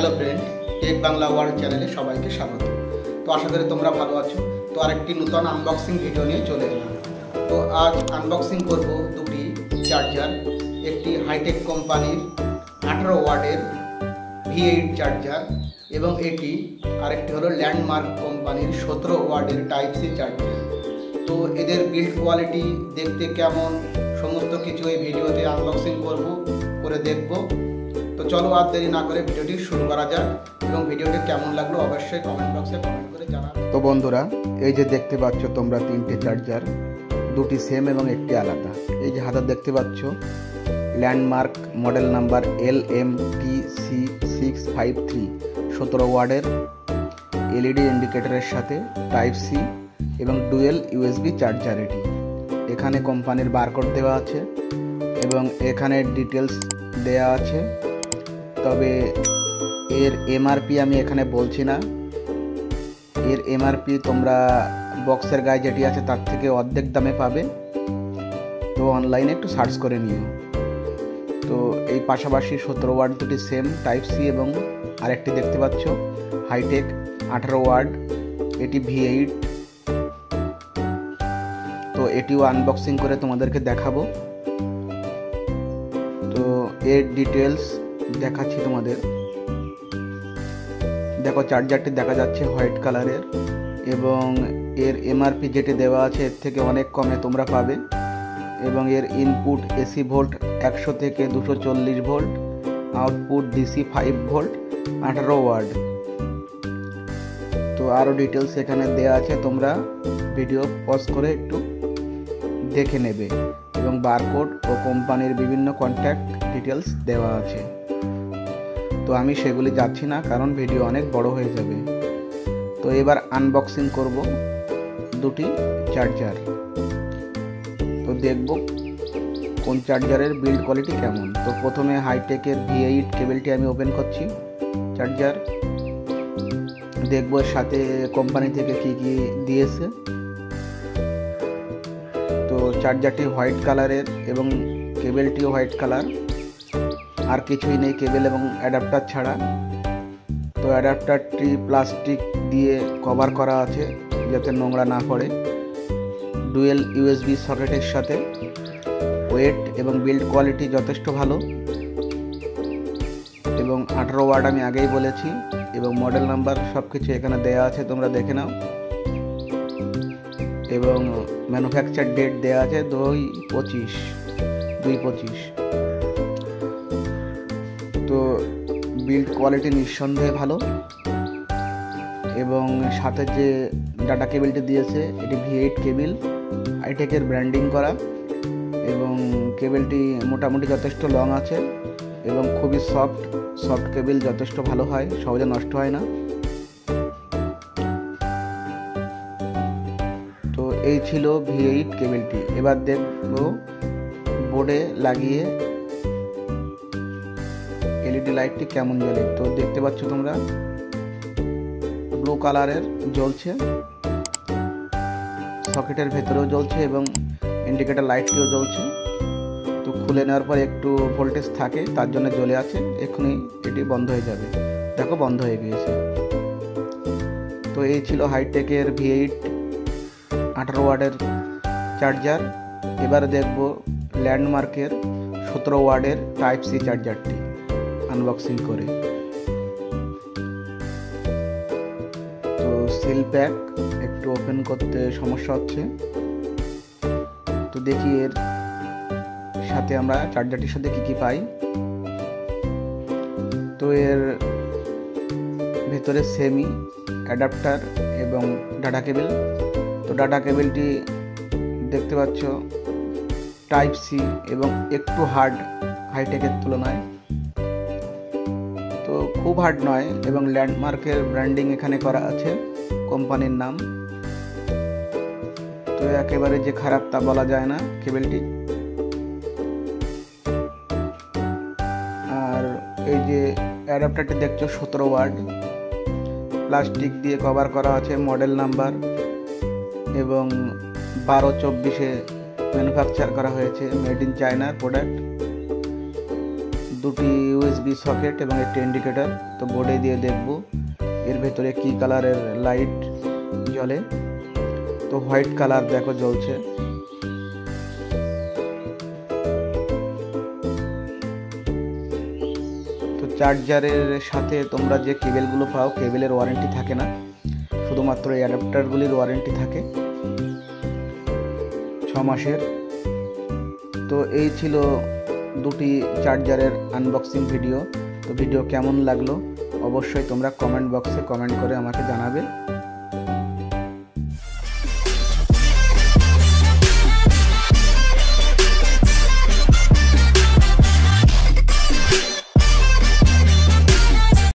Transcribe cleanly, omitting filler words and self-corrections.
Hello friend, tech Bangla world চ্যানেলে সবাইকে স্বাগত। তো আশা করি তোমরা ভালো আছো। তো আরেকটি নতুন আনবক্সিং ভিডিও নিয়ে চলে এলাম। তো আজ আনবক্সিং করব দুটি চার্জার, একটি হাইটেক কোম্পানির 18 ওয়াটের V8 চার্জার এবং আরেকটি হলো ল্যান্ডমার্ক কোম্পানির 17 ওয়াটের টাইপ সি চার্জার। তো এদের বিল্ড কোয়ালিটি দেখতে কেমন সমস্ত কিছু এই ভিডিওতে আনবক্সিং করে দেখব। তো চলো আর দেরি না করে ভিডিওটি শুরু করা যাক এবং ভিডিওটি কেমন লাগলো অবশ্যই কমেন্ট বক্সে কমেন্ট করে জানাবে। তো বন্ধুরা, এই যে দেখতে পাচ্ছ তোমরা তিনটে চার্জার, দুটি সেম এবং একটি আলাদা। এই যে হাতে দেখতে পাচ্ছ ল্যান্ডমার্ক মডেল নাম্বার LMTC653 17 ওয়াটের এলইডি ইন্ডিকেটরের সাথে টাইপ সি এবং ডুয়েল ইউএসবি চার্জার। এখানে কোম্পানির বারকোড দেওয়া আছে এবং এখানে ডিটেলস দেওয়া আছে। তবে এর এমআরপি আমি এখানে বলছি না। এর এমআরপি তোমরা বক্সের গায়ে যেটি আছে তার থেকে অর্ধেক দামে পাবে। তো অনলাইনে একটু সার্চ করে নিও। তো এই পাশাপাশি 17 ওয়াট দুটি সেম টাইপ সি এবং আরেকটি দেখতে পাচ্ছ হাইটেক 18 ওয়াট, এটি V8। তো এটিও আনবক্সিং করে তোমাদেরকে দেখাবো। তো এর ডিটেলস দেখাচ্ছি তোমাদের। দেখো চার্জারটি দেখা যাচ্ছে হোয়াইট কালারের এবং এর এমআরপি যেটি দেওয়া আছে এর থেকে অনেক কমে তোমরা পাবে। এবং এর ইনপুট এসি ভোল্ট 100 থেকে 240 volt, output DC 5 volt, 18 watt. তো আরও ডিটেলস এখানে দেওয়া আছে, তোমরা ভিডিও পজ করে একটু দেখে নেবে এবং বারকোড ও কোম্পানির বিভিন্ন কন্ট্যাক্ট ডিটেলস দেওয়া আছে। তো আমি সেগুলি যাচ্ছি না, কারণ ভিডিও অনেক বড় হয়ে যাবে। তো এবার আনবক্সিং করব দুটি চার্জার। তো দেখব কোন চার্জারের বিল্ড কোয়ালিটি কেমন। তো প্রথমে হাইটেকের V8 কেবলটি আমি ওপেন করছি চার্জার। দেখব এর সাথে কোম্পানি থেকে কি কি দিয়েছে। তো চার্জারটি হোয়াইট কালারের এবং কেবলটিও হোয়াইট কালার, আর কিছুই নেই কেবল এবং অ্যাডাপ্টার ছাড়া। তো অ্যাডাপ্টারটি প্লাস্টিক দিয়ে কভার করা আছে যাতে নোংরা না পড়ে। ডুয়েল ইউএসবি সকেটের সাথে, ওয়েট এবং বিল্ড কোয়ালিটি যথেষ্ট ভালো এবং 18 ওয়াট আমি আগেই বলেছি এবং মডেল নাম্বার সব কিছু এখানে দেওয়া আছে, তোমরা দেখে নাও। এবং ম্যানুফ্যাকচার ডেট দেওয়া আছে 2/25। তো বিল্ড কোয়ালিটি নিঃসন্দেহে ভালো এবং সাথে যে ডাটা কেবলটি দিয়েছে এটি V8 কেবল, হাইটেকের ব্র্যান্ডিং করা এবং কেবলটি মোটামুটি যথেষ্ট লং আছে এবং খুবই সফট কেবল, যথেষ্ট ভালো হয়, সহজে নষ্ট হয় না। তো এই ছিল V8 কেবলটি। এবার দেখব বোর্ডে লাগিয়ে এলইডি লাইটটি কেমন জ্বলে। তো দেখতে পাচ্ছ তোমরা ব্লু কালারের জ্বলছে, সকেটের ভেতরেও জ্বলছে এবং ইন্ডিকেটর লাইটটিও জ্বলছে। তো খুলে নেওয়ার পর একটু ভোল্টেজ থাকে, তার জন্য জ্বলে আছে। এখনই এটি বন্ধ হয়ে যাবে। দেখো বন্ধ হয়ে গিয়েছে। তো এই ছিল হাইটেকের V8 18 ওয়াটের চার্জার। এবার দেখব ল্যান্ডমার্কের 17 ওয়াটের টাইপ সি চার্জারটি আনবক্সিং করে। তো সিল প্যাক একটু ওপেন করতে সমস্যা হচ্ছে। তো দেখি এর সাথে আমরা চার্জারটির সাথে কি কি পাই। তো এর ভেতরে সেমি, অ্যাডাপ্টার এবং ডাটা কেবল। তো ডাটা কেবলটি দেখতে পাচ্ছ টাইপ সি এবং একটু হার্ড হাইটেকের তুলনায়। তো খুব হার্ড নয় এবং ল্যান্ডমার্কের ব্র্যান্ডিং এখানে করা আছে, কোম্পানির নাম। তো একেবারে যে খারাপ তা বলা যায় না কেবলটি। আর এই যে অ্যাডাপ্টারটি দেখছো 17 ওয়াট, প্লাস্টিক দিয়ে কভার করা আছে, মডেল নাম্বার এবং 12/24 ম্যানুফ্যাকচার করা হয়েছে, মেড ইন চায়নার প্রোডাক্ট। দুটি ইউএসবি সকেট এবং একটি ইন্ডিকেটর। তো বোর্ডে দিয়ে দেখব এর ভেতরে কি কালারের লাইট জ্বলে। তো হোয়াইট কালার দেখো জ্বলছে। তো চার্জারের সাথে তোমরা যে কেবেলগুলো পাও, কেবেলের ওয়ারেন্টি থাকে না, শুধুমাত্র এই অ্যাডাপ্টারগুলির ওয়ারেন্টি থাকে 6 মাসের। তো এই ছিল দুটি চার্জারের আনবক্সিং ভিডিও। তো ভিডিও কেমন লাগলো অবশ্যই তোমরা কমেন্ট বক্সে কমেন্ট করে আমাকে জানাবে।